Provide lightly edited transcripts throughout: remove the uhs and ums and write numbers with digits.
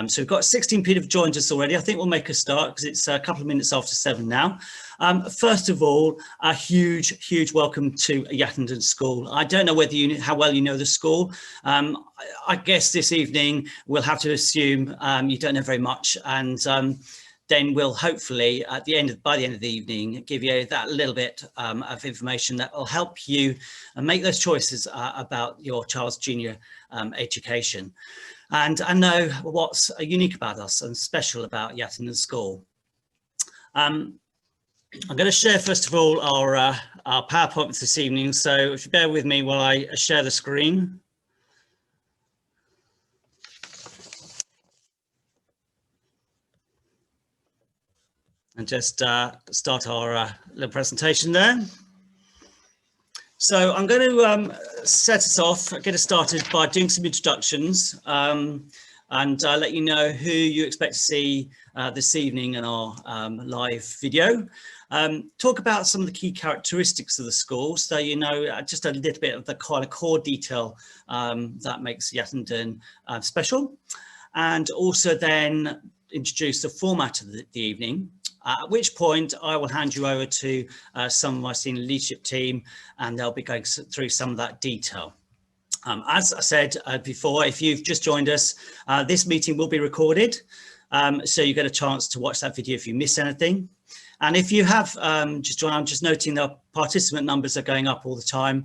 So we've got 16 people have joined us already. I think we'll make a start because it's a couple of minutes after 7 now. First of all, a huge welcome to Yattendon School. I don't know whether how well you know the school. I guess this evening we'll have to assume you don't know very much, and then we'll hopefully by the end of the evening give you that little bit of information that will help you make those choices about your child's junior education. And I know what's unique about us and special about Yattendon School. I'm going to share first of all our PowerPoint this evening. So if you bear with me while I share the screen. And just start our little presentation there. So I'm going to set us off, get us started by doing some introductions and let you know who you expect to see this evening in our live video. Talk about some of the key characteristics of the school, so you know just a little bit of the kind of core detail that makes Yattendon special, and also then introduce the format of the evening. At which point I will hand you over to some of my senior leadership team, and they'll be going through some of that detail. As I said before, if you've just joined us, this meeting will be recorded, so you get a chance to watch that video if you miss anything. And if you have just joined, I'm just noting the participant numbers are going up all the time.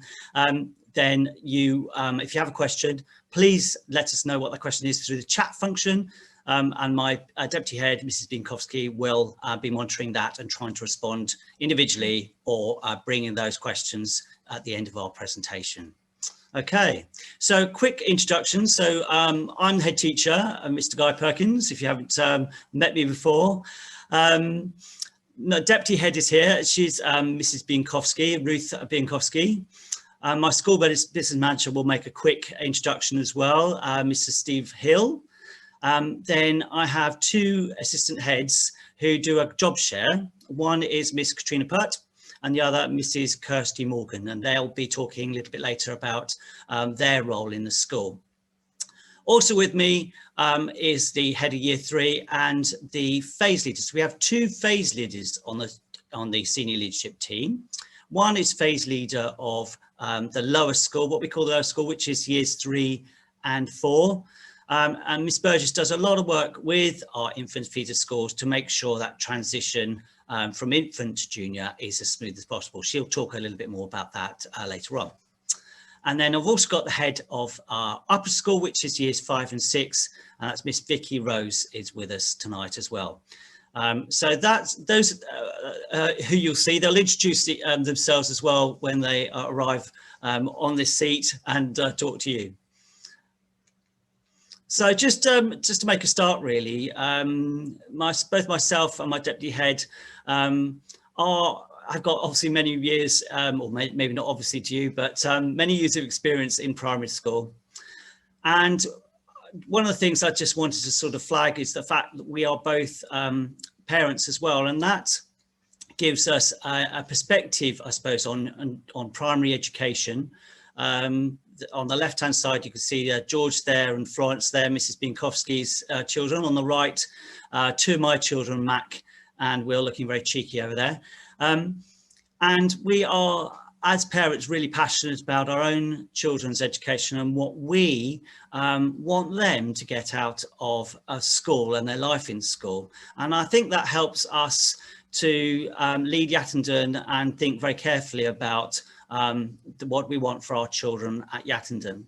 Then you, if you have a question, please let us know what the question is through the chat function. And my deputy head, Mrs. Binkowski, will be monitoring that and trying to respond individually or bringing those questions at the end of our presentation. Okay, so quick introduction. So I'm the head teacher, Mr. Guy Perkins, if you haven't met me before. No, deputy head is here. She's Mrs. Binkowski, Ruth Binkowski. My school business manager will make a quick introduction as well, Mr. Steve Hill. Then I have two assistant heads who do a job share. One is Miss Katrina Pert and the other Mrs. Kirsty Morgan, and they'll be talking a little bit later about their role in the school. Also with me is the head of year 3 and the phase leaders. We have two phase leaders on the senior leadership team. One is phase leader of the lower school, what we call the lower school, which is years 3 and 4. And Miss Burgess does a lot of work with our infant feeder schools to make sure that transition from infant to junior is as smooth as possible. She'll talk a little bit more about that later on. And then I've also got the head of our upper school, which is years 5 and 6, and that's Miss Vicky Rose is with us tonight as well. So that's those who you'll see. They'll introduce themselves as well when they arrive on this seat and talk to you. So just to make a start, really, both myself and my deputy head I've got obviously many years, or maybe not obviously to you, but many years of experience in primary school. And one of the things I just wanted to sort of flag is the fact that we are both parents as well, and that gives us a perspective, I suppose, on primary education. On the left-hand side, you can see George there and Florence there, Mrs. Binkowski's children. On the right, two of my children, Mac and Will, looking very cheeky over there. And we are, as parents, really passionate about our own children's education and what we want them to get out of school and their life in school. And I think that helps us to lead Yattendon and think very carefully about what we want for our children at Yattendon.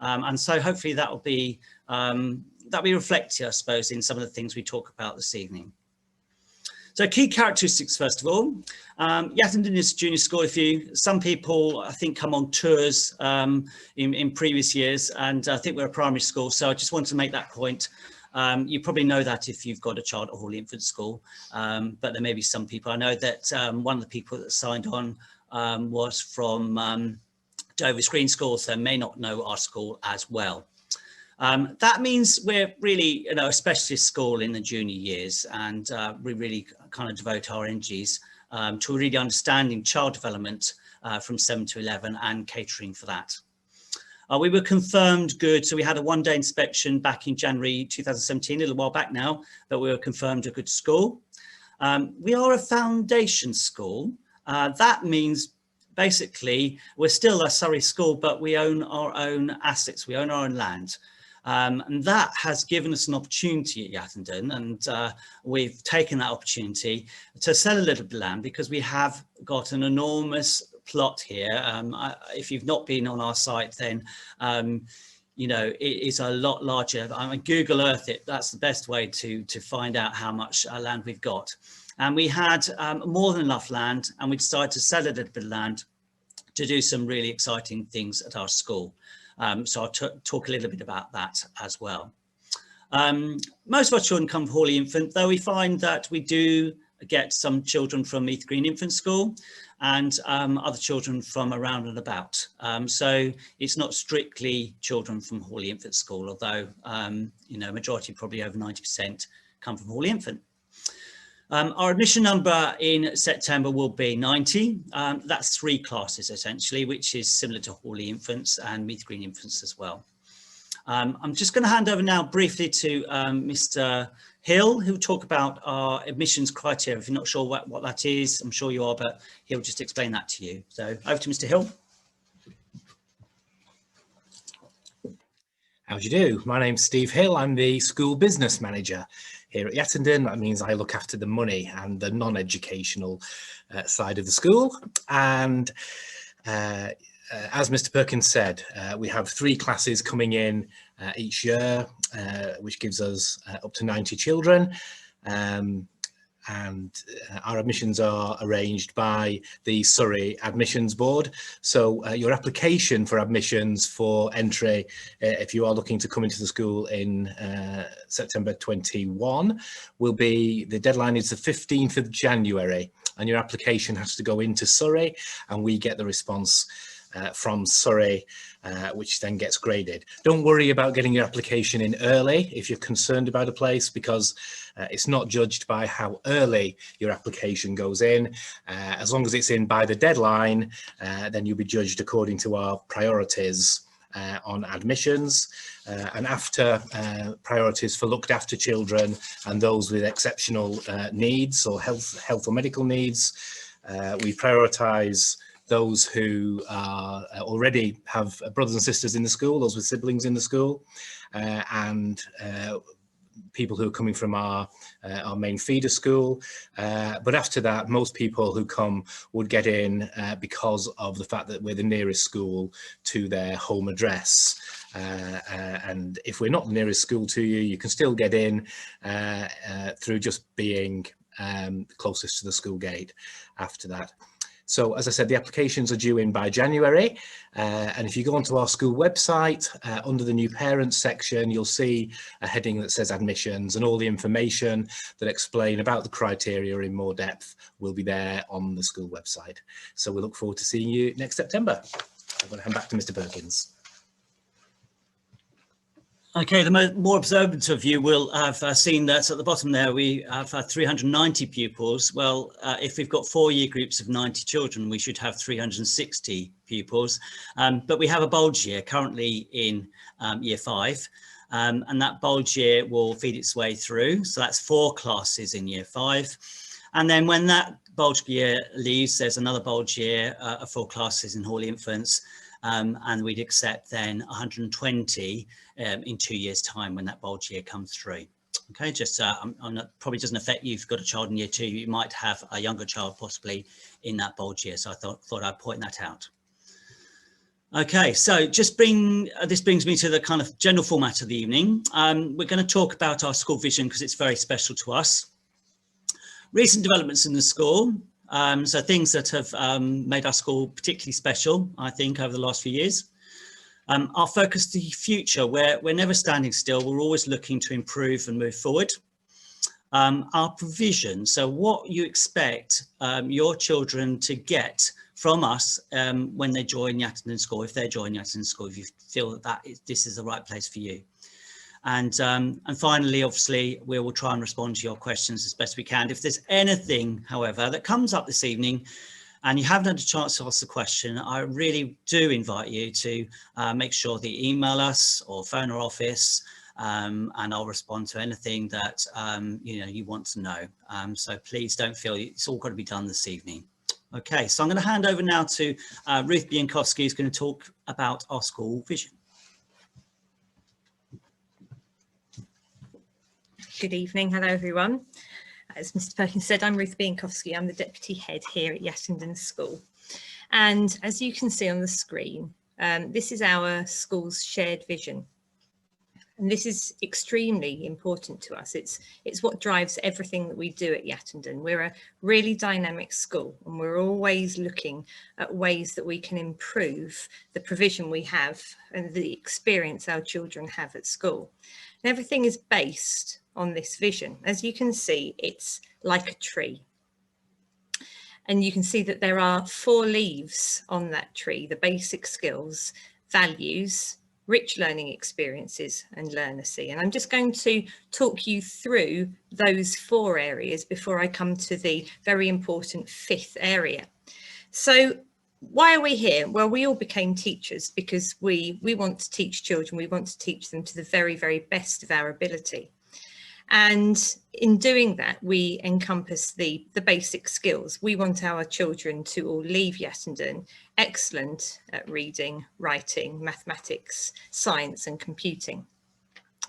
And so hopefully that will be reflected, I suppose, in some of the things we talk about this evening. So key characteristics, first of all. Yattendon is a junior school. Some people, I think, come on tours in previous years, and I think we're a primary school. So I just want to make that point. You probably know that if you've got a child at Hall Infant School, but there may be some people. I know that one of the people that signed on was from Dover's Green School, so may not know our school as well. That means we're really, a specialist school in the junior years, and we really kind of devote our energies to really understanding child development from 7 to 11 and catering for that. We were confirmed good, so we had a one-day inspection back in January 2017, a little while back now, but we were confirmed a good school. We are a foundation school. That means basically we're still a Surrey school, but we own our own assets, we own our own land. And that has given us an opportunity at Yattendon, and we've taken that opportunity to sell a little bit of land because we have got an enormous plot here. If you've not been on our site, then you know, it is a lot larger. I mean, Google Earth it, that's the best way to find out how much land we've got. And we had more than enough land, and we decided to sell a little bit of land to do some really exciting things at our school. So I'll talk a little bit about that as well. Most of our children come from Hawley Infant, though we find that we do get some children from Meath Green Infant School and other children from around and about. So it's not strictly children from Hawley Infant School, although, you know, majority, probably over 90%, come from Hawley Infant. Our admission number in September will be 90. That's 3 classes essentially, which is similar to Hawley Infants and Meath Green Infants as well. I'm just going to hand over now briefly to Mr. Hill, who will talk about our admissions criteria. If you're not sure what that is, I'm sure you are, but he'll just explain that to you. So over to Mr. Hill. How do you do? My name's Steve Hill. I'm the school business manager here at Yattendon. That means I look after the money and the non-educational side of the school. And as Mr. Perkins said, we have 3 classes coming in each year, which gives us up to 90 children. And our admissions are arranged by the Surrey Admissions Board. So your application for admissions for entry, if you are looking to come into the school in September 21, will be, the deadline is the 15th of January, and your application has to go into Surrey, and we get the response from Surrey, which then gets graded. Don't worry about getting your application in early if you're concerned about a place, because it's not judged by how early your application goes in. As long as it's in by the deadline, then you'll be judged according to our priorities on admissions. And after priorities for looked after children and those with exceptional needs or health or medical needs, we prioritise those who already have brothers and sisters in the school, those with siblings in the school, and people who are coming from our main feeder school. But after that, most people who come would get in because of the fact that we're the nearest school to their home address. And if we're not the nearest school to you, you can still get in through just being closest to the school gate after that. So, as I said, the applications are due in by January, and if you go onto our school website, under the new parents section, you'll see a heading that says admissions, and all the information that explain about the criteria in more depth will be there on the school website. So we look forward to seeing you next September. I'm going to hand back to Mr. Perkins. Okay, the more observant of you will have seen that at the bottom there we have 390 pupils. Well, if we've got 4 year groups of 90 children, we should have 360 pupils. But we have a bulge year currently in year 5, and that bulge year will feed its way through. So that's 4 classes in year 5. And then when that bulge year leaves, there's another bulge year of 4 classes in Hawley Infants. And we'd accept then 120 in 2 years' time when that bulge year comes through. Okay, just probably doesn't affect you if you've got a child in year 2. You might have a younger child possibly in that bulge year, so I thought I'd point that out. Okay, so this brings me to the kind of general format of the evening. We're going to talk about our school vision because it's very special to us. Recent developments in the school. So things that have made our school particularly special, I think, over the last few years. Our focus to the future, where we're never standing still, we're always looking to improve and move forward. Our provision, so what you expect your children to get from us when they join Yattendon School, if they join Yattendon School, if you feel that this is the right place for you. And finally, obviously, we will try and respond to your questions as best we can. If there's anything, however, that comes up this evening and you haven't had a chance to ask the question, I really do invite you to make sure that you email us or phone our office, and I'll respond to anything that you want to know. So please don't feel it's all got to be done this evening. Okay, so I'm going to hand over now to Ruth Biankowski, who's going to talk about our school vision. Good evening. Hello, everyone. As Mr. Perkins said, I'm Ruth Biankowski. I'm the Deputy Head here at Yattendon School. And as you can see on the screen, this is our school's shared vision. And this is extremely important to us. It's what drives everything that we do at Yattendon. We're a really dynamic school, and we're always looking at ways that we can improve the provision we have and the experience our children have at school. And everything is based on this vision. As you can see, it's like a tree. And you can see that there are 4 leaves on that tree: the basic skills, values, rich learning experiences, and learnacy. And I'm just going to talk you through those 4 areas before I come to the very important 5th area. So why are we here? Well, we all became teachers because we want to teach children. We want to teach them to the very, very best of our ability. And in doing that, we encompass the basic skills. We want our children to all leave Yattendon excellent at reading, writing, mathematics, science and computing.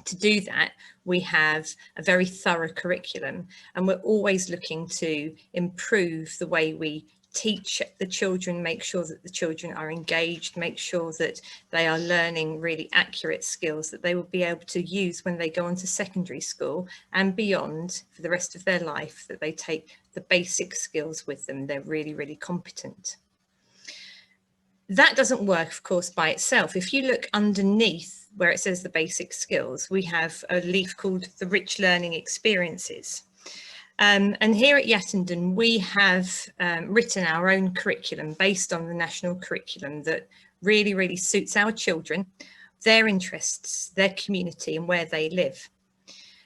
To do that, we have a very thorough curriculum, and we're always looking to improve the way we teach the children, make sure that the children are engaged, make sure that they are learning really accurate skills that they will be able to use when they go on to secondary school and beyond for the rest of their life, that they take the basic skills with them. They're really, really competent. That doesn't work, of course, by itself. If you look underneath where it says the basic skills, we have a leaf called the rich learning experiences. And here at Yattendon, we have written our own curriculum based on the national curriculum that really, really suits our children, their interests, their community and where they live.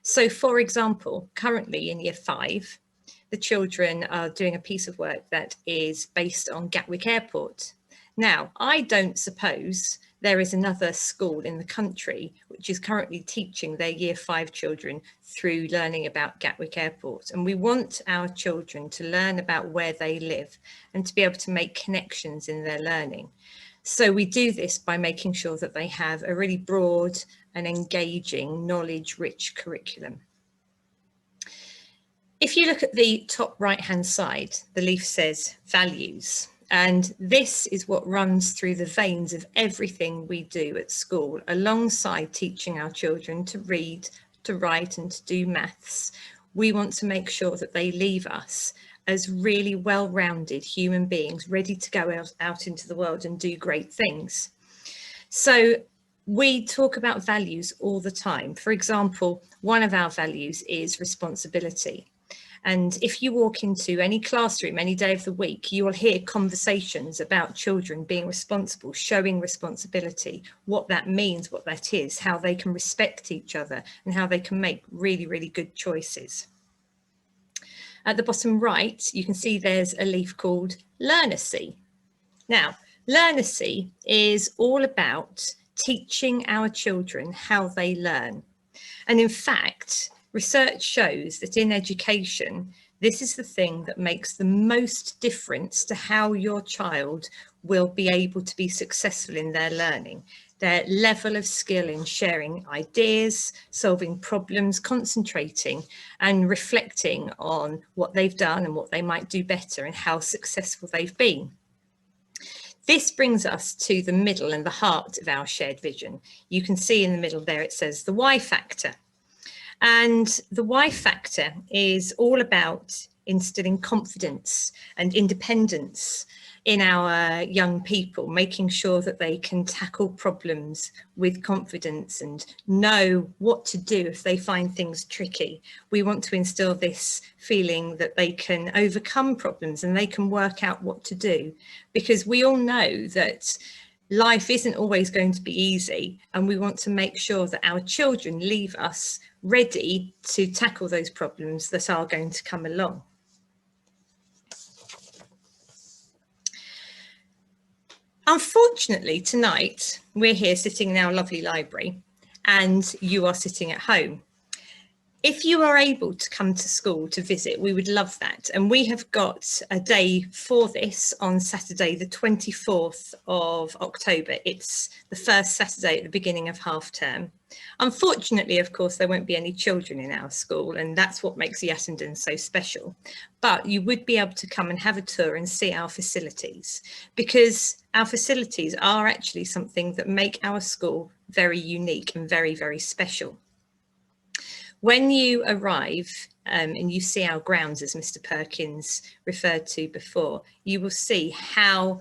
So, for example, currently in Year 5, the children are doing a piece of work that is based on Gatwick Airport. Now, I don't suppose there is another school in the country which is currently teaching their Year 5 children through learning about Gatwick Airport. And we want our children to learn about where they live and to be able to make connections in their learning. So we do this by making sure that they have a really broad and engaging, knowledge-rich curriculum. If you look at the top right-hand side, the leaf says values. And this is what runs through the veins of everything we do at school, alongside teaching our children to read, to write and to do maths. We want to make sure that they leave us as really well-rounded human beings, ready to go out into the world and do great things. So we talk about values all the time. For example, one of our values is responsibility. And if you walk into any classroom any day of the week, you will hear conversations about children being responsible, showing responsibility, what that means, what that is, how they can respect each other and how they can make really, really good choices. At the bottom right, you can see there's a leaf called learnacy. Now, learnacy is all about teaching our children how they learn. And in fact, research shows that in education, this is the thing that makes the most difference to how your child will be able to be successful in their learning. Their level of skill in sharing ideas, solving problems, concentrating and reflecting on what they've done and what they might do better and how successful they've been. This brings us to the middle and the heart of our shared vision. You can see in the middle there it says the Y factor. And the Y factor is all about instilling confidence and independence in our young people, making sure that they can tackle problems with confidence and know what to do if they find things tricky. We want to instill this feeling that they can overcome problems and they can work out what to do, because we all know that life isn't always going to be easy, and we want to make sure that our children leave us ready to tackle those problems that are going to come along. Unfortunately, tonight we're here sitting in our lovely library and you are sitting at home. If you are able to come to school to visit, we would love that. And we have got a day for this on Saturday, the 24th of October. It's the first Saturday at the beginning of half term. Unfortunately, of course, there won't be any children in our school, and that's what makes Yattendon so special. But you would be able to come and have a tour and see our facilities, because our facilities are actually something that make our school very unique and very, very special. When you arrive and you see our grounds, as Mr. Perkins referred to before, you will see how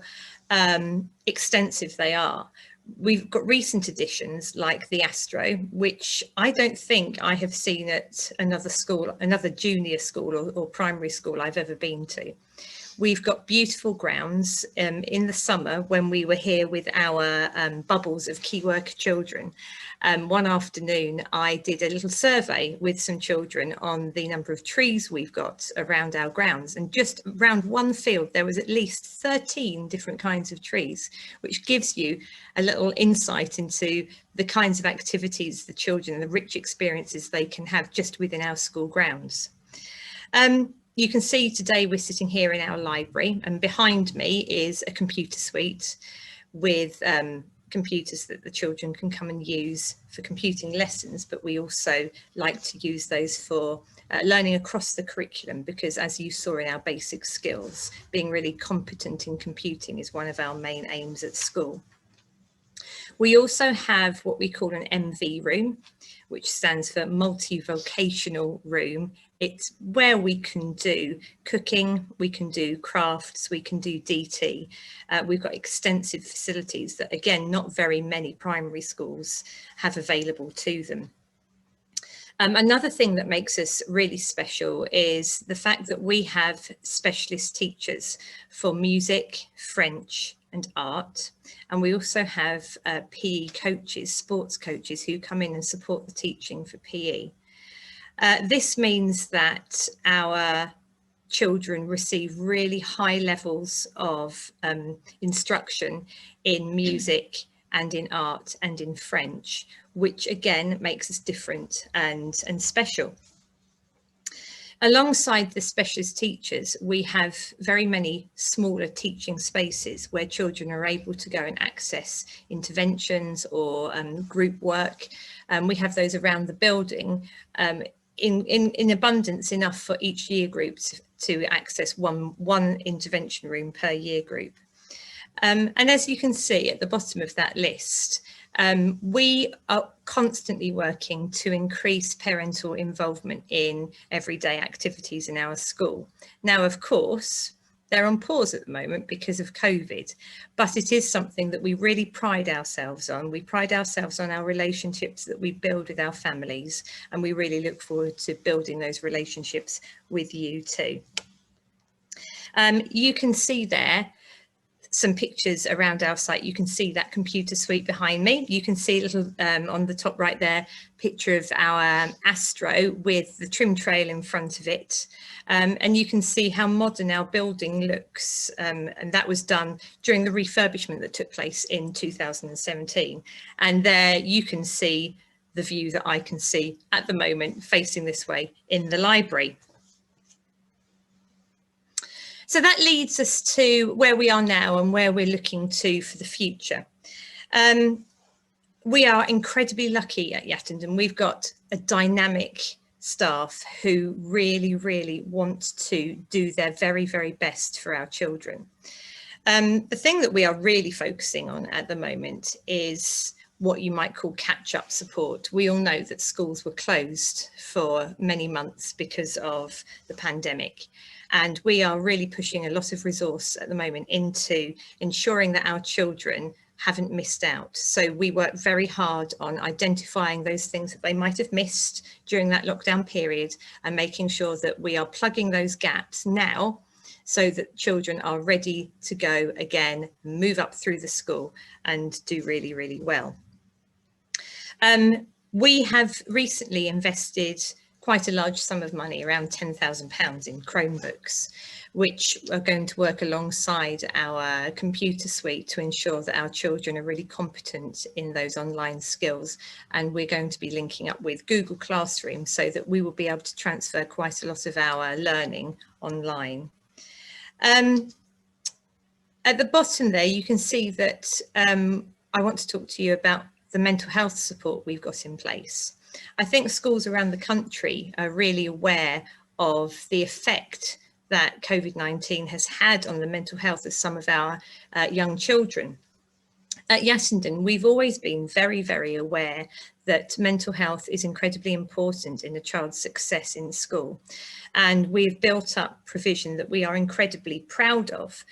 extensive they are. We've got recent additions like the Astro, which I don't think I have seen at another school, another junior school or primary school I've ever been to. We've got beautiful grounds. In the summer, when we were here with our bubbles of key worker children, one afternoon I did a little survey with some children on the number of trees we've got around our grounds, and just around one field there was at least 13 different kinds of trees, which gives you a little insight into the kinds of activities the children and the rich experiences they can have just within our school grounds. You can see today we're sitting here in our library, and behind me is a computer suite with computers that the children can come and use for computing lessons, but we also like to use those for learning across the curriculum, because as you saw in our basic skills, being really competent in computing is one of our main aims at school. We also have what we call an MV room, which stands for multi-vocational room. It's where we can do cooking, we can do crafts, we can do DT. We've got extensive facilities that, again, not very many primary schools have available to them. Another thing that makes us really special is the fact that we have specialist teachers for music, French and art. And we also have PE coaches, sports coaches, who come in and support the teaching for PE. This means that our children receive really high levels of instruction in music and in art and in French, which again makes us different and special. Alongside the specialist teachers, we have very many smaller teaching spaces where children are able to go and access interventions or group work. We have those around the building in abundance, enough for each year group to access one intervention room per year group. And as you can see at the bottom of that list, we are constantly working to increase parental involvement in everyday activities in our school. Now, of course, they're on pause at the moment because of COVID, but it is something that we really pride ourselves on. We pride ourselves on our relationships that we build with our families, and we really look forward to building those relationships with you too. You can see there some pictures around our site. You can see that computer suite behind me. You can see a little on the top right there, picture of our Astro with the trim trail in front of it. And you can see how modern our building looks. And that was done during the refurbishment that took place in 2017. And there you can see the view that I can see at the moment facing this way in the library. So that leads us to where we are now and where we're looking to for the future. We are incredibly lucky at Yattendon. We've got a dynamic staff who really, really want to do their very, very best for our children. The thing that we are really focusing on at the moment is what you might call catch-up support. We all know that schools were closed for many months because of the pandemic. And we are really pushing a lot of resource at the moment into ensuring that our children haven't missed out. So we work very hard on identifying those things that they might have missed during that lockdown period and making sure that we are plugging those gaps now so that children are ready to go again, move up through the school and do really, really well. We have recently invested quite a large sum of money, around £10,000 in Chromebooks, which are going to work alongside our computer suite to ensure that our children are really competent in those online skills. And we're going to be linking up with Google Classroom so that we will be able to transfer quite a lot of our learning online. At the bottom there, you can see that I want to talk to you about the mental health support we've got in place. I think schools around the country are really aware of the effect that COVID-19 has had on the mental health of some of our young children. At Yattendon, we've always been very, very aware that mental health is incredibly important in a child's success in school. And we've built up provision that we are incredibly proud of.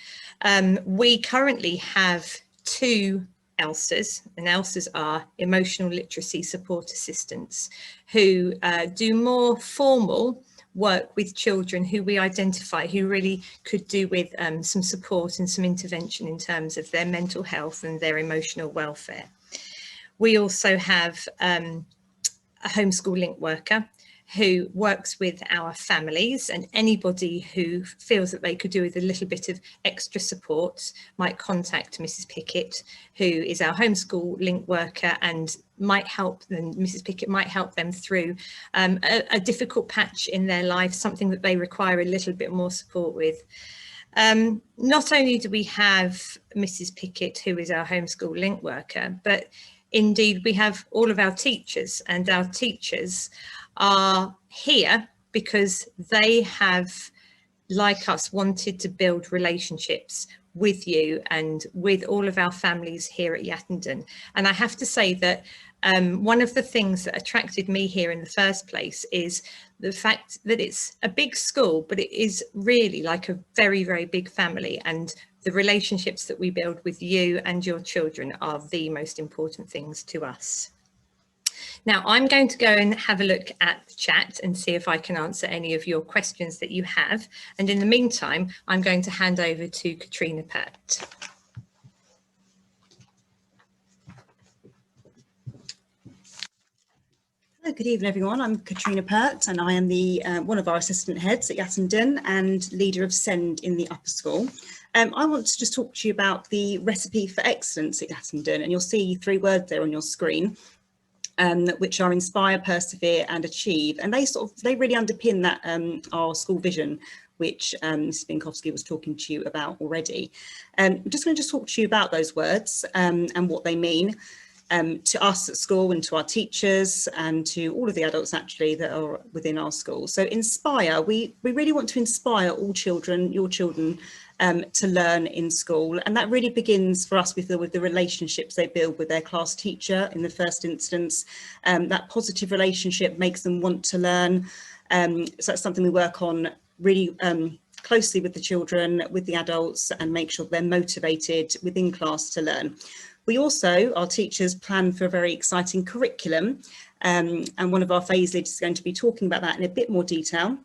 We currently have 2 ELSAs, and ELSAs are emotional literacy support assistants, who do more formal work with children who we identify who really could do with some support and some intervention in terms of their mental health and their emotional welfare. We also have a homeschool link worker who works with our families, and anybody who feels that they could do with a little bit of extra support might contact Mrs. Pickett, who is our homeschool link worker, and might help them. Mrs. Pickett might help them through a difficult patch in their life, something that they require a little bit more support with. Not only do we have Mrs. Pickett, who is our homeschool link worker, but indeed we have all of our teachers, and our teachers are here because they have, like us, wanted to build relationships with you and with all of our families here at Yattendon. And I have to say that one of the things that attracted me here in the first place is the fact that it's a big school, but it is really like a very, very big family, and the relationships that we build with you and your children are the most important things to us. Now, I'm going to go and have a look at the chat and see if I can answer any of your questions that you have. And in the meantime, I'm going to hand over to Katrina Pert. Hello, good evening, everyone. I'm Katrina Pert, and I am the one of our assistant heads at Yattendon and leader of SEND in the upper school. I want to just talk to you about the recipe for excellence at Yattendon, and you'll see 3 words there on your screen. Which are inspire, persevere and achieve, and they really underpin that our school vision, which Mrs. Binkowski was talking to you about already. I'm just going to talk to you about those words and what they mean to us at school and to our teachers and to all of the adults actually that are within our school. So inspire, we really want to inspire all children, your children, to learn in school, and that really begins for us with the relationships they build with their class teacher in the first instance. That positive relationship makes them want to learn, so that's something we work on really closely with the children, with the adults, and make sure they're motivated within class to learn. We also, our teachers, plan for a very exciting curriculum, and one of our phase leaders is going to be talking about that in a bit more detail.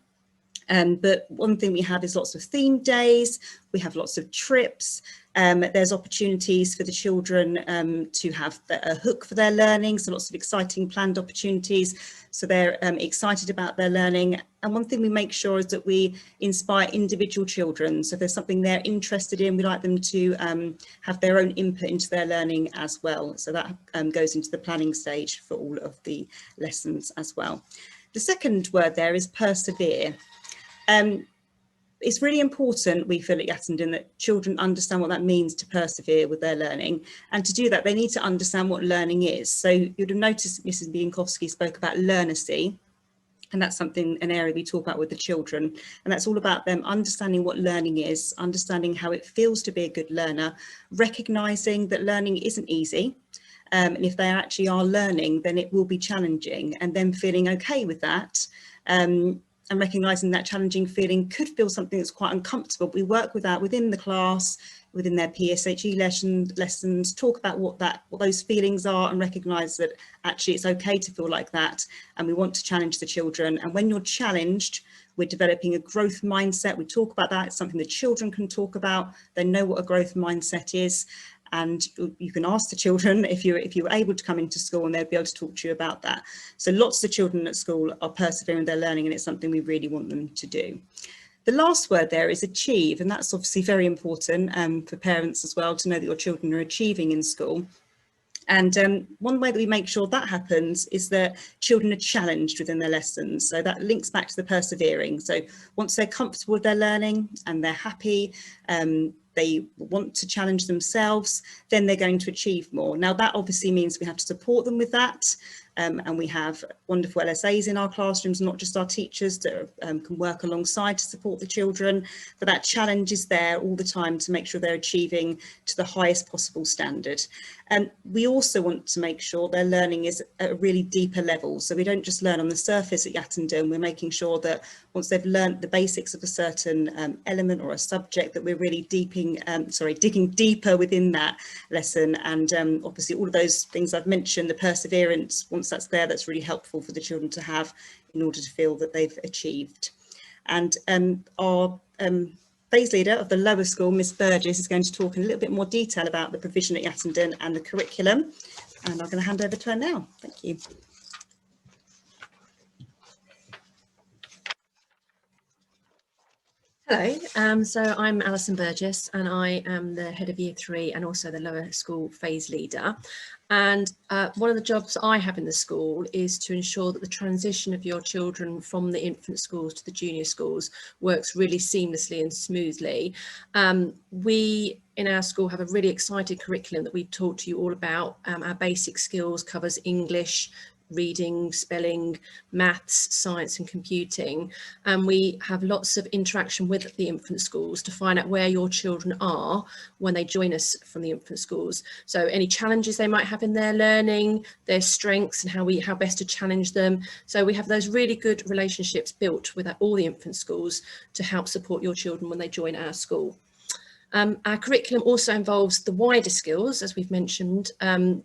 But one thing we have is lots of themed days, we have lots of trips, there's opportunities for the children to have a hook for their learning, so lots of exciting planned opportunities, so they're excited about their learning. And one thing we make sure is that we inspire individual children, so if there's something they're interested in, we like them to have their own input into their learning as well, so that goes into the planning stage for all of the lessons as well. The second word there is persevere. It's really important, we feel at Yattendon, that children understand what that means to persevere with their learning, and to do that they need to understand what learning is. So you'd have noticed Mrs. Binkowski spoke about learnacy, and that's an area we talk about with the children, and that's all about them understanding what learning is, understanding how it feels to be a good learner, recognising that learning isn't easy, and if they actually are learning then it will be challenging, and then feeling okay with that. And recognising that challenging feeling could feel something that's quite uncomfortable. We work with that within the class, within their PSHE lessons, talk about what those feelings are, and recognise that actually it's okay to feel like that, and we want to challenge the children. And when you're challenged, we're developing a growth mindset. We talk about that, it's something the children can talk about, they know what a growth mindset is. and you can ask the children if you're able to come into school, and they'll be able to talk to you about that. So lots of children at school are persevering in their learning, and it's something we really want them to do. The last word there is achieve, and that's obviously very important for parents as well, to know that your children are achieving in school. And one way that we make sure that happens is that children are challenged within their lessons. So that links back to the persevering. So once they're comfortable with their learning and they're happy, they want to challenge themselves, then they're going to achieve more. Now, that obviously means we have to support them with that. And we have wonderful LSAs in our classrooms, not just our teachers that can work alongside to support the children. But that challenge is there all the time to make sure they're achieving to the highest possible standard. And we also want to make sure their learning is at a really deeper level. So we don't just learn on the surface at Yattendon. We're making sure that once they've learned the basics of a certain element or a subject, that we're really digging deeper within that lesson. And obviously all of those things I've mentioned, the perseverance, once that's there, that's really helpful for the children to have in order to feel that they've achieved. And our phase leader of the lower school, Miss Burgess, is going to talk in a little bit more detail about the provision at Yattendon and the curriculum. And I'm going to hand over to her now. Thank you. Hello, so I'm Alison Burgess, and I am the head of Year 3 and also the lower school phase leader. And one of the jobs I have in the school is to ensure that the transition of your children from the infant schools to the junior schools works really seamlessly and smoothly. We in our school have a really exciting curriculum that we've talked to you all about. Our basic skills covers English, reading, spelling, maths, science and computing, and we have lots of interaction with the infant schools to find out where your children are when they join us from the infant schools. So any challenges they might have in their learning, their strengths, and how best to challenge them. So we have those really good relationships built with all the infant schools to help support your children when they join our school. Our curriculum also involves the wider skills, as we've mentioned.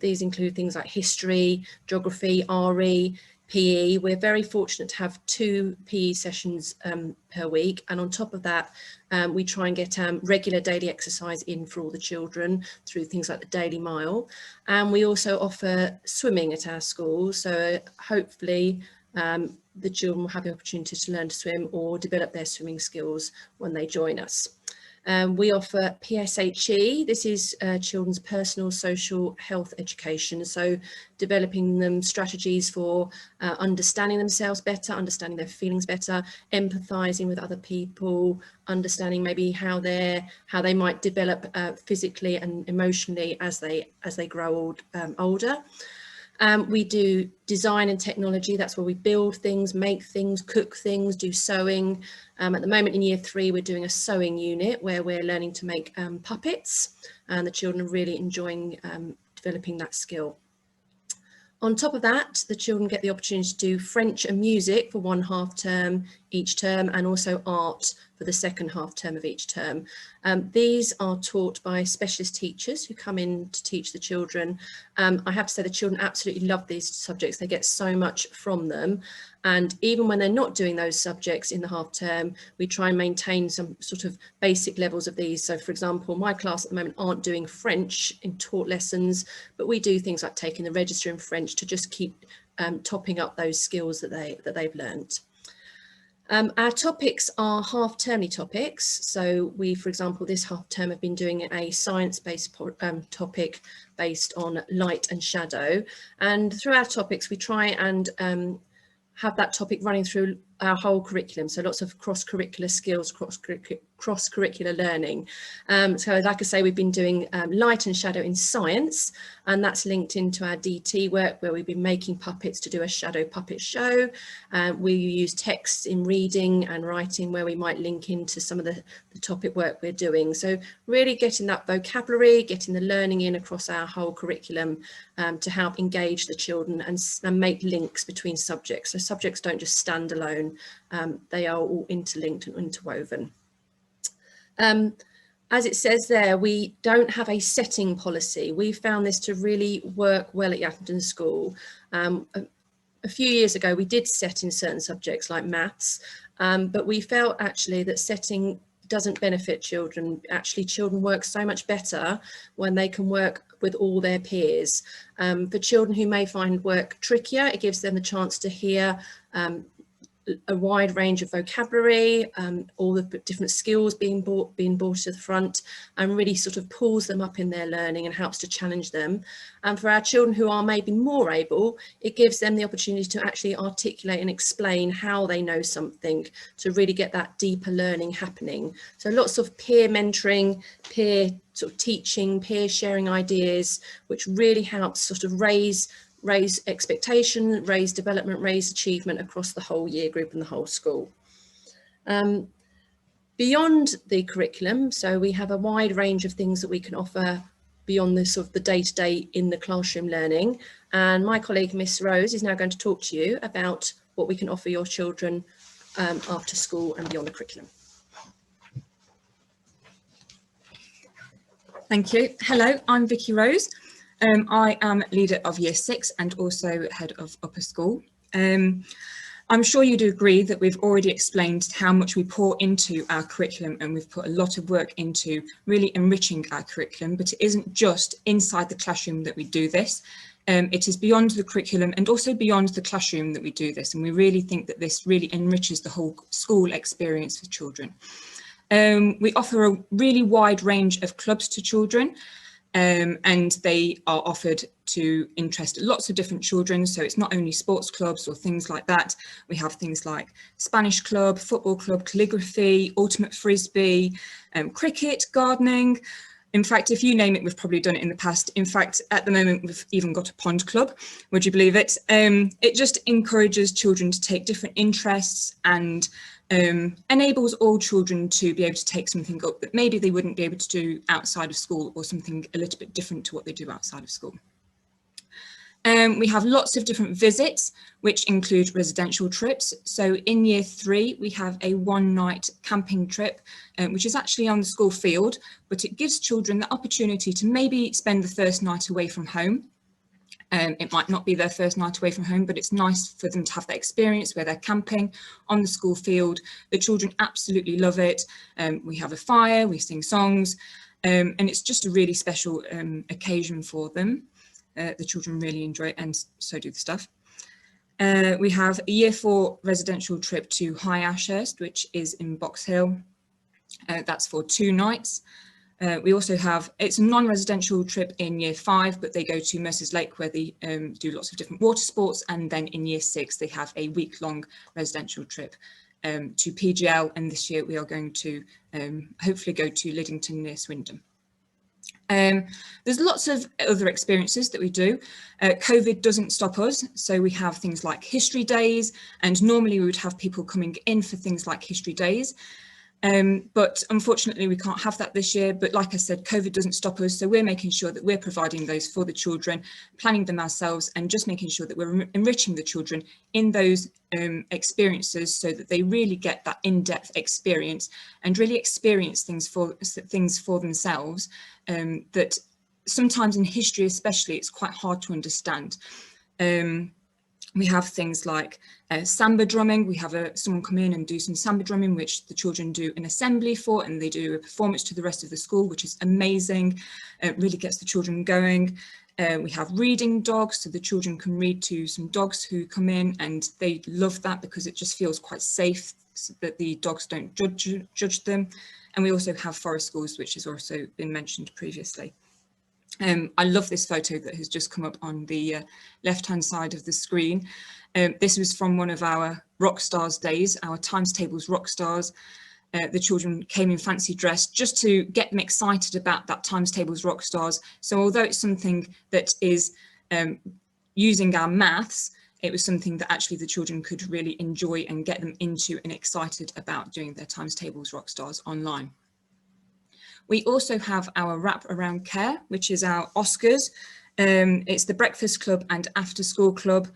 These include things like history, geography, RE, PE. We're very fortunate to have 2 PE sessions per week. And on top of that, we try and get regular daily exercise in for all the children through things like the Daily Mile. And we also offer swimming at our school. So hopefully the children will have the opportunity to learn to swim or develop their swimming skills when they join us. We offer PSHE. This is children's personal, social, health education. So developing them strategies for understanding themselves better, understanding their feelings better, empathizing with other people, understanding maybe how they might develop physically and emotionally as they grow older. We do design and technology. That's where we build things, make things, cook things, do sewing. At the moment in Year 3, we're doing a sewing unit where we're learning to make puppets, and the children are really enjoying developing that skill. On top of that, the children get the opportunity to do French and music for 1 half term each term, and also art for the second half term of each term. These are taught by specialist teachers who come in to teach the children. I have to say the children absolutely love these subjects. They get so much from them. And even when they're not doing those subjects in the half term, we try and maintain some sort of basic levels of these. So for example, my class at the moment aren't doing French in taught lessons, but we do things like taking the register in French to just keep topping up those skills that they've learnt. Our topics are half-termly topics. So we, for example, this half term have been doing a science-based topic based on light and shadow. And through our topics, we try and have that topic running through our whole curriculum. So lots of cross-curricular skills, cross-curricular learning. So like I say, we've been doing light and shadow in science, and that's linked into our DT work where we've been making puppets to do a shadow puppet show. We use texts in reading and writing where we might link into some of the topic work we're doing. So really getting that vocabulary, getting the learning in across our whole curriculum to help engage the children and make links between subjects. So subjects don't just stand alone. They are all interlinked and interwoven. As it says there, we don't have a setting policy. We found this to really work well at Yattendon School. A few years ago, we did set in certain subjects like maths, but we felt actually that setting doesn't benefit children. Actually, children work so much better when they can work with all their peers. For children who may find work trickier, it gives them the chance to hear a wide range of vocabulary, all the different skills being brought to the front, and really sort of pulls them up in their learning and helps to challenge them. And for our children who are maybe more able, it gives them the opportunity to actually articulate and explain how they know something, to really get that deeper learning happening. So lots of peer mentoring, peer sort of teaching, peer sharing ideas, which really helps sort of raise expectation, raise development, raise achievement across the whole year group and the whole school. Beyond the curriculum, so we have a wide range of things that we can offer beyond the sort of the day-to-day in the classroom learning. And my colleague, Miss Rose, is now going to talk to you about what we can offer your children after school and beyond the curriculum. Thank you. Hello, I'm Vicky Rose. I am leader of Year 6 and also head of upper school. I'm sure you do agree that we've already explained how much we pour into our curriculum, and we've put a lot of work into really enriching our curriculum, but it isn't just inside the classroom that we do this. It is beyond the curriculum and also beyond the classroom that we do this, and we really think that this really enriches the whole school experience for children. We offer a really wide range of clubs to children. And they are offered to interest lots of different children. So it's not only sports clubs or things like that. We have things like Spanish club, football club, calligraphy, ultimate frisbee, cricket, gardening. In fact, if you name it, we've probably done it in the past. In fact, at the moment, we've even got a pond club. Would you believe it? It just encourages children to take different interests and enables all children to be able to take something up that maybe they wouldn't be able to do outside of school, or something a little bit different to what they do outside of school. We have lots of different visits, which include residential trips. So in Year 3, we have a one-night camping trip, which is actually on the school field, but it gives children the opportunity to maybe spend the first night away from home. It might not be their first night away from home, but it's nice for them to have that experience where they're camping on the school field. The children absolutely love it. We have a fire, we sing songs, and it's just a really special occasion for them. The children really enjoy it, and so do the staff. We have a Year 4 residential trip to High Ashurst, which is in Box Hill. That's for 2 nights. We also have, it's a non-residential trip in Year 5, but they go to Mercer's Lake, where they do lots of different water sports. And then in Year 6, they have a week-long residential trip to PGL. And this year we are going to hopefully go to Liddington near Swindon. There's lots of other experiences that we do. COVID doesn't stop us. So we have things like history days, and normally we would have people coming in for things like history days. But unfortunately, we can't have that this year. But like I said, COVID doesn't stop us. So we're making sure that we're providing those for the children, planning them ourselves, and just making sure that we're enriching the children in those experiences, so that they really get that in-depth experience and really experience things for themselves, that sometimes in history especially, it's quite hard to understand. We have things like samba drumming. We have someone come in and do some samba drumming, which the children do an assembly for, and they do a performance to the rest of the school, which is amazing. It really gets the children going. We have reading dogs, so the children can read to some dogs who come in, and they love that because it just feels quite safe, so that the dogs don't judge them. And we also have forest schools, which has also been mentioned previously. I love this photo that has just come up on the left-hand side of the screen. This was from one of our Rock Stars days, our Times Tables Rock Stars. The children came in fancy dress just to get them excited about that Times Tables Rock Stars. So although it's something that is using our maths, it was something that actually the children could really enjoy and get them into and excited about doing their Times Tables Rock Stars online. We also have our Wrap Around Care, which is our Oscars. It's the breakfast club and after school club,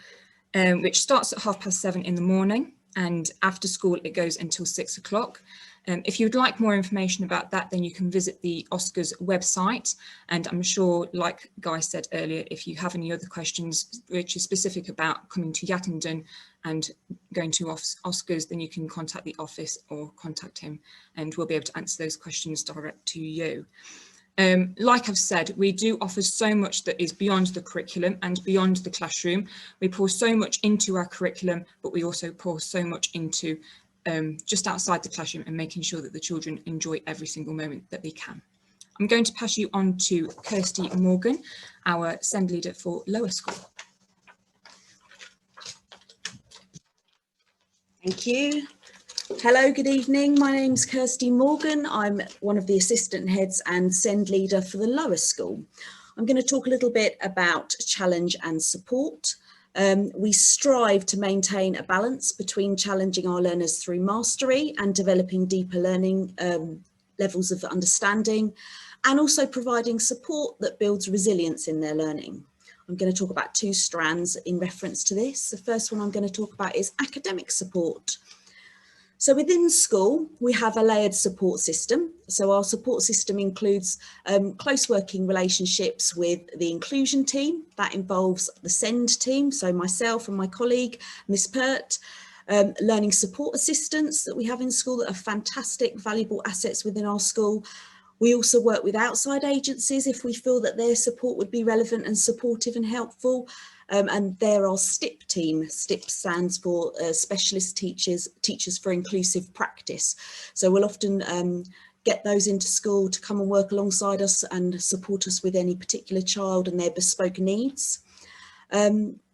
which starts at 7:30 in the morning, and after school it goes until 6 o'clock. If you'd like more information about that, then you can visit the Oscars website. And I'm sure, like Guy said earlier, if you have any other questions which is specific about coming to Yattendon and going to Oscars, then you can contact the office or contact him, and we'll be able to answer those questions direct to you. Like I've said, we do offer so much that is beyond the curriculum and beyond the classroom. We pour so much into our curriculum, but we also pour so much into just outside the classroom and making sure that the children enjoy every single moment that they can. I'm going to pass you on to Kirsty Morgan, our SEND leader for lower school. Thank you. Hello, good evening. My name's Kirsty Morgan. I'm one of the assistant heads and SEND leader for the lower school. I'm going to talk a little bit about challenge and support. We strive to maintain a balance between challenging our learners through mastery and developing deeper learning levels of understanding, and also providing support that builds resilience in their learning. I'm going to talk about two strands in reference to this. The first one I'm going to talk about is academic support. So within school, we have a layered support system. So our support system includes close working relationships with the inclusion team. That involves the SEND team, so myself and my colleague, Miss Pert, learning support assistants that we have in school that are fantastic, valuable assets within our school. We also work with outside agencies if we feel that their support would be relevant and supportive and helpful. And they're our STIP team. STIP stands for Specialist Teachers for Inclusive Practice. So we'll often get those into school to come and work alongside us and support us with any particular child and their bespoke needs.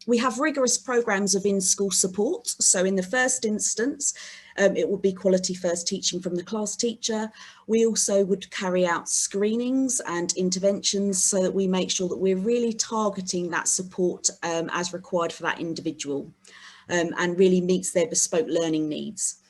We have rigorous programmes of in-school support. So in the first instance, it would be quality first teaching from the class teacher. We also would carry out screenings and interventions so that we make sure that we're really targeting that support as required for that individual and really meets their bespoke learning needs.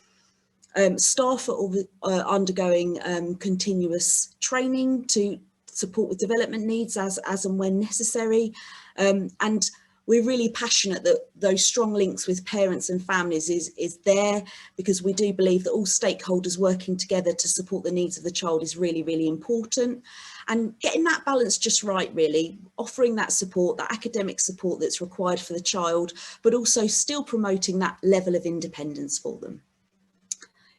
Staff are undergoing continuous training to support with development needs as and when necessary. And we're really passionate that those strong links with parents and families is there, because we do believe that all stakeholders working together to support the needs of the child is really, really important. And getting that balance just right, really, offering that support, that academic support that's required for the child, but also still promoting that level of independence for them.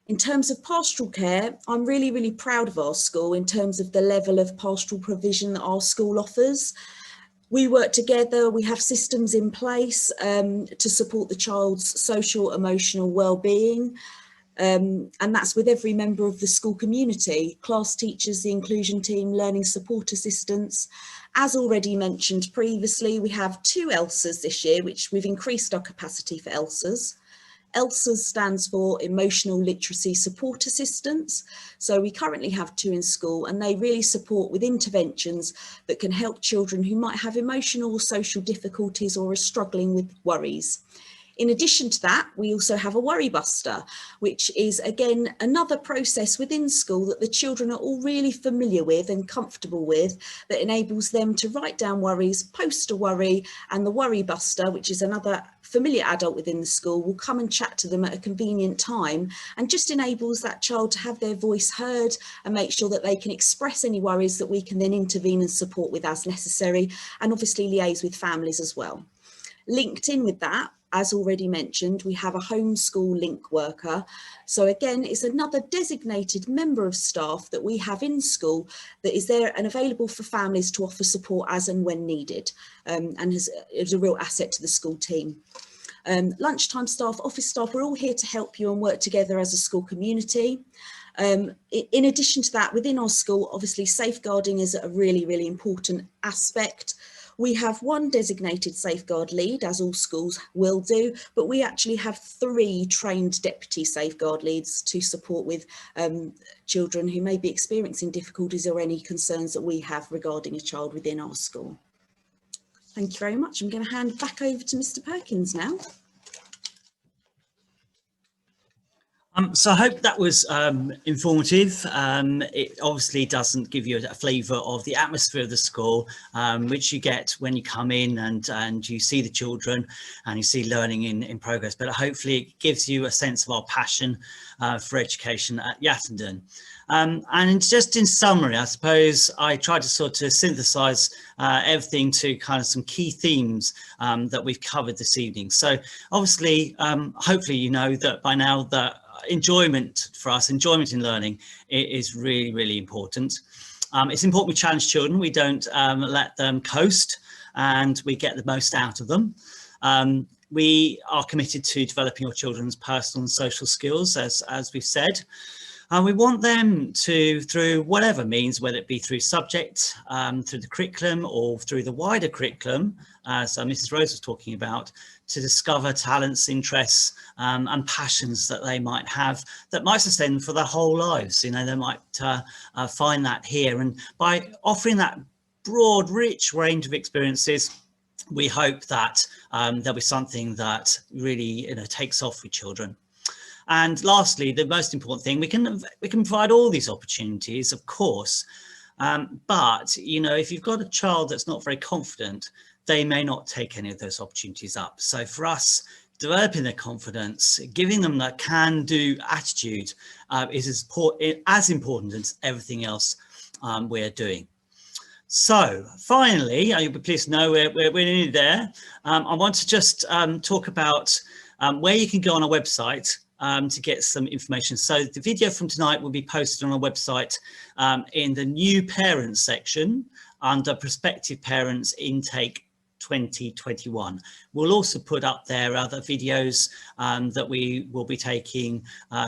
In terms of pastoral care, I'm really, really proud of our school in terms of the level of pastoral provision that our school offers. We work together, we have systems in place to support the child's social, emotional well-being, and that's with every member of the school community, class teachers, the inclusion team, learning support assistants. As already mentioned previously, we have 2 ELSAs this year, which we've increased our capacity for ELSAs. ELSAs stands for Emotional Literacy Support Assistants. So we currently have 2 in school, and they really support with interventions that can help children who might have emotional or social difficulties or are struggling with worries. In addition to that, we also have a worry buster, which is again another process within school that the children are all really familiar with and comfortable with, that enables them to write down worries, post a worry, and the worry buster, which is another familiar adult within the school, will come and chat to them at a convenient time, and just enables that child to have their voice heard and make sure that they can express any worries that we can then intervene and support with as necessary, and obviously liaise with families as well. Linked in with that, as already mentioned, we have a homeschool link worker. So again, it's another designated member of staff that we have in school that is there and available for families to offer support as and when needed, and is a real asset to the school team. Lunchtime staff, office staff, we're all here to help you and work together as a school community. In addition to that, within our school, obviously safeguarding is a really, really important aspect. We have 1 designated safeguard lead, as all schools will do, but we actually have 3 trained deputy safeguard leads to support with children who may be experiencing difficulties or any concerns that we have regarding a child within our school. Thank you very much. I'm going to hand back over to Mr. Perkins now. So I hope that was informative. It obviously doesn't give you a flavour of the atmosphere of the school, which you get when you come in and you see the children and you see learning in progress. But hopefully it gives you a sense of our passion for education at Yattendon. And just in summary, I suppose I tried to sort of synthesise everything to kind of some key themes that we've covered this evening. So obviously, hopefully you know that by now that enjoyment for us, enjoyment in learning, is really, really important. It's important we challenge children. We don't let them coast, and we get the most out of them. We are committed to developing your children's personal and social skills, as we've said. And we want them to, through whatever means, whether it be through subject, through the curriculum, or through the wider curriculum, as Mrs. Rose was talking about, to discover talents, interests, and passions that they might have that might sustain them for their whole lives. You know, they might find that here. And by offering that broad, rich range of experiences, we hope that there'll be something that really, you know, takes off with children. And lastly, the most important thing, we can provide all these opportunities, of course, but, you know, if you've got a child that's not very confident, they may not take any of those opportunities up. So for us, developing their confidence, giving them that can-do attitude is as important as everything else we're doing. So finally, you'll be pleased to know we're nearly there. I want to just talk about where you can go on our website to get some information. So the video from tonight will be posted on our website in the new parents section under Prospective Parents Intake 2021. We'll also put up there other videos that we will be taking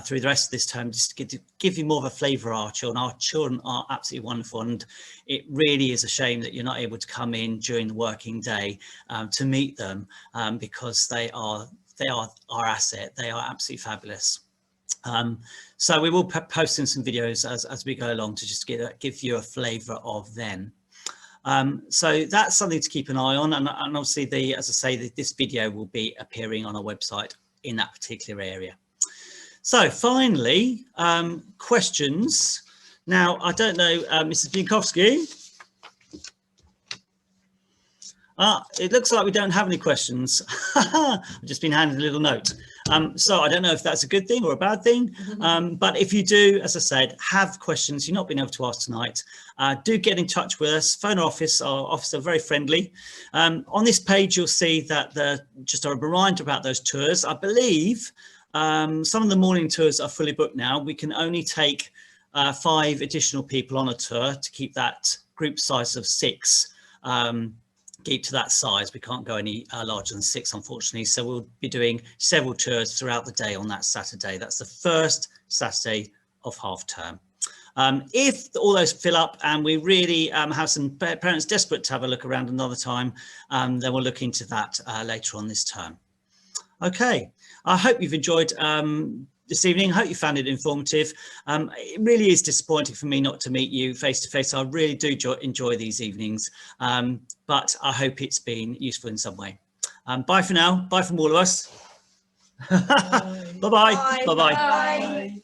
through the rest of this term, just to give you more of a flavour of our children. Our children are absolutely wonderful, and it really is a shame that you're not able to come in during the working day to meet them, because they are our asset. They are absolutely fabulous. So we will be posting some videos as we go along to just give you a flavour of them. So that's something to keep an eye on, and obviously as I say, this video will be appearing on our website in that particular area. So finally, questions. Now, I don't know, Mrs. Binkowski. It looks like we don't have any questions. I've just been handed a little note. So I don't know if that's a good thing or a bad thing, but if you do, as I said, have questions you've not been able to ask tonight, do get in touch with us. Phone our office are very friendly. On this page, you'll see that just a reminder about those tours. I believe some of the morning tours are fully booked now. We can only take 5 additional people on a tour to keep that group size of 6. Keep to that size. We can't go any larger than 6, unfortunately. So we'll be doing several tours throughout the day on that Saturday. That's the first Saturday of half term. If all those fill up and we really have some parents desperate to have a look around another time, then we'll look into that later on this term. Okay, I hope you've enjoyed this evening. I hope you found it informative. It really is disappointing for me not to meet you face to face. I really do enjoy these evenings, but I hope it's been useful in some way. Bye for now. Bye from all of us. Bye-bye. Bye-bye.